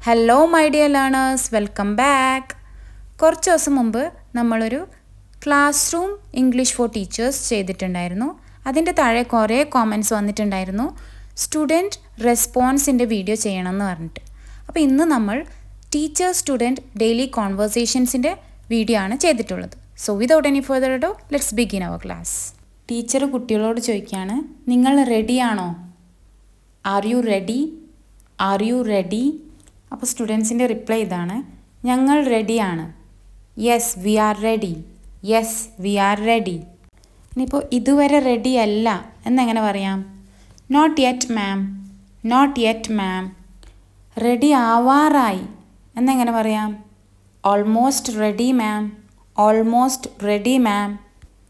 Hello my dear learners, welcome back. കുറച്ച് ദിവസം മുമ്പ് നമ്മളൊരു class room English for teachers ചെയ്തിട്ടുണ്ടായിരുന്നു. അതിൻ്റെ താഴെ കുറേ കോമൻറ്റ്സ് വന്നിട്ടുണ്ടായിരുന്നു, സ്റ്റുഡൻറ്റ് റെസ്പോൺസിൻ്റെ വീഡിയോ ചെയ്യണമെന്ന് പറഞ്ഞിട്ട്. അപ്പോൾ ഇന്ന് നമ്മൾ ടീച്ചർ സ്റ്റുഡൻറ്റ് ഡെയിലി കോൺവേഴ്സേഷൻസിൻ്റെ വീഡിയോ ആണ് ചെയ്തിട്ടുള്ളത്. So without any further ado let's begin our class. Teacher കുട്ടികളോട് ചോദിക്കുകയാണ്, നിങ്ങൾ റെഡിയാണോ? Are you ready? Are you ready? അപ്പോൾ സ്റ്റുഡൻസിൻ്റെ റിപ്ലൈ ഇതാണ്, ഞങ്ങൾ റെഡിയാണ്. Yes we are ready. Yes we are ready. ഇനിയിപ്പോൾ ഇതുവരെ റെഡി അല്ല എന്നെങ്ങനെ പറയാം? Not yet ma'am. Not yet ma'am. Ready ആവാറായി എന്നെങ്ങനെ പറയാം? Almost ready ma'am. Almost ready ma'am.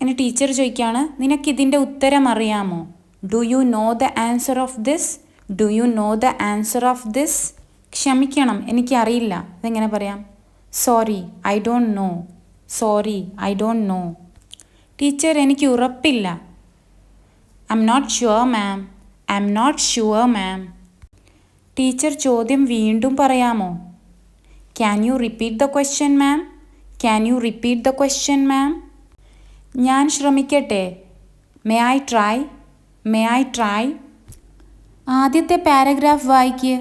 ഇനി ടീച്ചർ ചോദിക്കുകയാണ്, നിനക്കിതിൻ്റെ ഉത്തരം അറിയാമോ? Do you know the answer of this? Do you know the answer of this? ക്ഷമിക്കണം, എനിക്കറിയില്ല. അതെങ്ങനെ പറയാം? Sorry I don't know. Sorry I don't know. Teacher എനിക്ക് ഉറപ്പില്ല. I'm not sure ma'am. I'm not sure ma'am. Teacher ചോദ്യം വീണ്ടും പറയാമോ? Can you repeat the question ma'am? Can you repeat the question ma'am? ഞാൻ ശ്രമിക്കട്ടെ. May I try? May I try? ആദ്യത്തെ paragraph വായിക്ക്.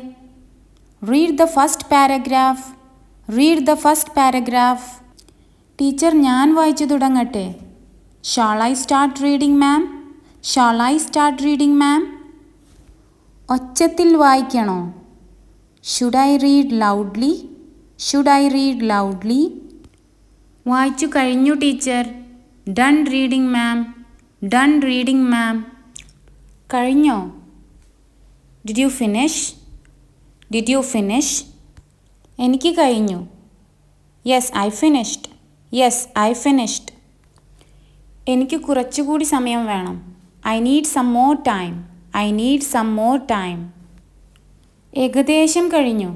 Read the first paragraph. Read the first paragraph. Teacher ഞാൻ വായിച്ചു തുടങ്ങട്ടെ. Shall I start reading ma'am? Shall I start reading ma'am? ഒച്ചത്തിൽ വായിക്കണോ? Should I read loudly? Should I read loudly? വായിച്ചു കഴിഞ്ഞു teacher. Done reading ma'am. Done reading ma'am. കഴിഞ്ഞോ? Did you finish? Did you finish? എനിക്ക് കഴിഞ്ഞു. Yes I finished. Yes I finished. എനിക്ക് കുറച്ചുകൂടി സമയം വേണം. I need some more time. I need some more time. ഏകദേശം കഴിഞ്ഞു.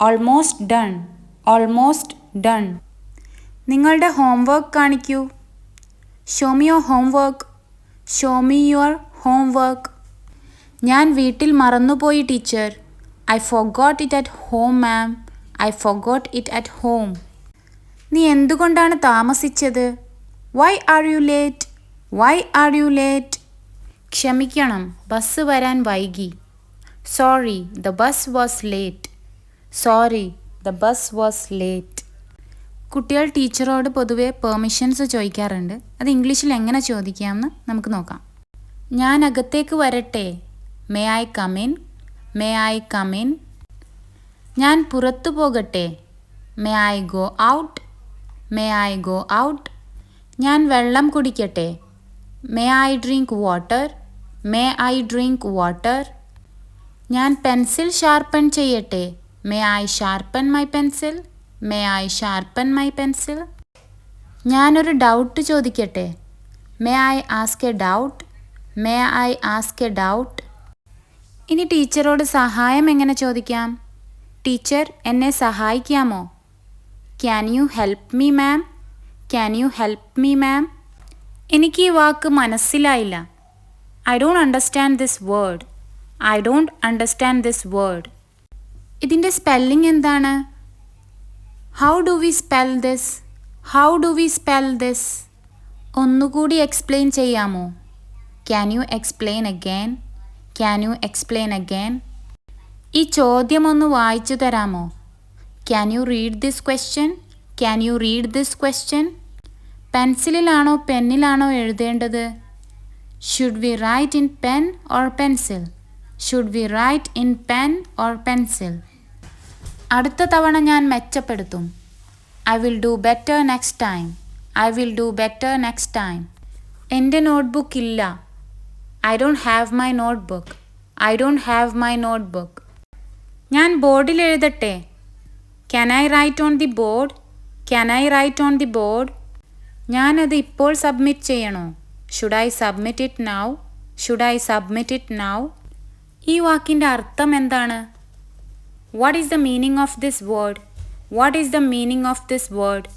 Almost done. Almost done. നിങ്ങളുടെ ഹോംവർക്ക് കാണിക്കൂ. Show me your homework. Show me your homework. ഞാൻ വീട്ടിൽ മറന്നുപോയി teacher. I forgot it at home ma'am. I forgot it at home. നീ എന്തുകൊണ്ടാണ് താമസിച്ചത്? Why are you late? Why are you late? ക്ഷമിക്കണം, bus വരാൻ വൈകി. Sorry the bus was late. Sorry the bus was late. കുട്ടികൾ ടീച്ചറോട് പൊതുവെ permissions ചോദിക്കാറുണ്ട്. അത് ഇംഗ്ലീഷിൽ എങ്ങനെ ചോദിക്കാമെന്ന് നമുക്ക് നോക്കാം. ഞാൻ അകത്തേക്ക് വരട്ടെ? May I come in? May I come in? ഞാൻ പുറത്തു പോകട്ടെ? May I go out? May I go out? ഞാൻ വെള്ളം കുടിക്കട്ടെ? May I drink water? May I drink water? ഞാൻ പെൻസിൽ ഷാർപ്പൺ ചെയ്യട്ടെ? May I sharpen my pencil? May I sharpen my pencil? ഞാനൊരു doubt ചോദിക്കട്ടെ? May I ask a doubt? May I ask a doubt? ഇനി ടീച്ചറോട് സഹായം എങ്ങനെ ചോദിക്കാം? Teacher എന്നെ സഹായിക്കാമോ? Can you help me ma'am? Can you help me ma'am? എനിക്ക് ഈ വാക്ക് മനസ്സിലായില്ല. I don't understand this word. I don't understand this word. ഇതിൻ്റെ സ്പെല്ലിംഗ് എന്താണ്? How do we spell this? How do we spell this? ഒന്നുകൂടി explain ചെയ്യാമോ? Can you explain again? Can you explain again? ഈ ചോദ്യം ഒന്ന് വായിച്ചു തരാമോ? Can you read this question? Can you read this question? പെൻസിലിലാണോ പെന്നിലാണോ എഴുതേണ്ടത്? Should we write in pen or pencil? Should we write in pen or pencil? അടുത്ത തവണ ഞാൻ മെച്ചപ്പെടുത്തും. I will do better next time. I will do better next time. എൻ്റെ notebook ഇല്ല. I don't have my notebook. I don't have my notebook. ഞാൻ ബോർഡിൽ എഴുതട്ടെ? Can I write on the board? Can I write on the board? ഞാനത് ഇപ്പോൾ submit ചെയ്യണോ? Should I submit it now? Should I submit it now? ഈ വാക്കിൻ്റെ അർത്ഥം എന്താണ്? What is the meaning of this word? What is the meaning of this word?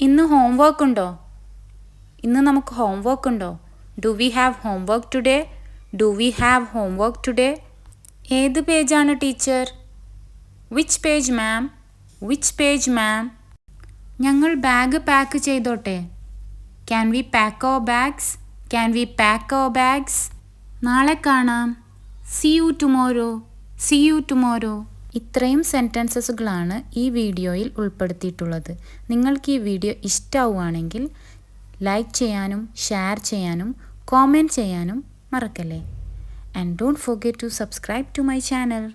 ഇന്ന് homework ഉണ്ടോ? ഇന്ന് നമുക്ക് ഹോംവർക്ക് ഉണ്ടോ? Do we have homework today? Do we have homework today? ഏത് പേജാണ് teacher? Which page ma'am? Which page ma'am? ഞങ്ങൾ bag pack ചെയ്തോട്ടെ? Can we pack our bags? Can we pack our bags? നാളെ കാണാം. See you tomorrow. See you tomorrow. ഇത്രയും സെൻറ്റൻസസുകളാണ് ഈ വീഡിയോയിൽ ഉൾപ്പെടുത്തിയിട്ടുള്ളത്. നിങ്ങൾക്ക് ഈ വീഡിയോ ഇഷ്ടമാവുകയാണെങ്കിൽ ലൈക്ക് ചെയ്യാനും ഷെയർ ചെയ്യാനും കോമെൻറ്റ് ചെയ്യാനും മറക്കല്ലേ. And don't forget to subscribe to my channel.